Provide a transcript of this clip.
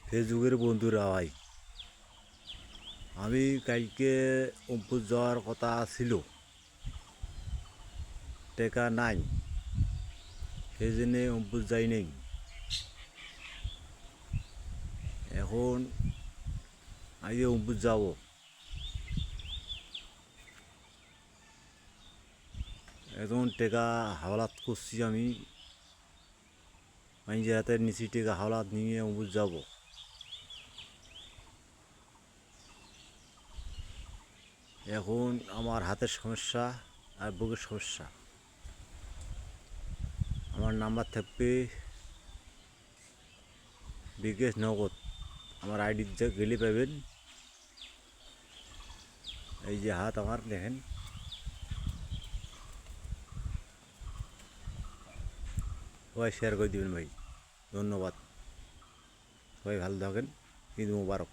ফেসবুকের বন্ধুরা ভাই, আমি কালকে অম্পুর যাওয়ার কথা ছিল, টাকা নাই, সেই জন্যে অম্পুর যাই নেই। এখন আজ অম্পুর যাব, এখন টাকা হাওলাত করছি আমি, নিজের হাতের নিচি টাকা হাওলাত নিয়ে অম্পুর যাব। এখন আমার হাতের সমস্যা আর বুকের সমস্যা। আমার নাম্বার থাকবে বিকাশ নগদ, আমার আইডির যা গেলে পাবেন। এই যে হাত আমার দেখেন, সবাই শেয়ার করে দেবেন ভাই। ধন্যবাদ, সবাই ভালো থাকেন, ঈদ মুবারক।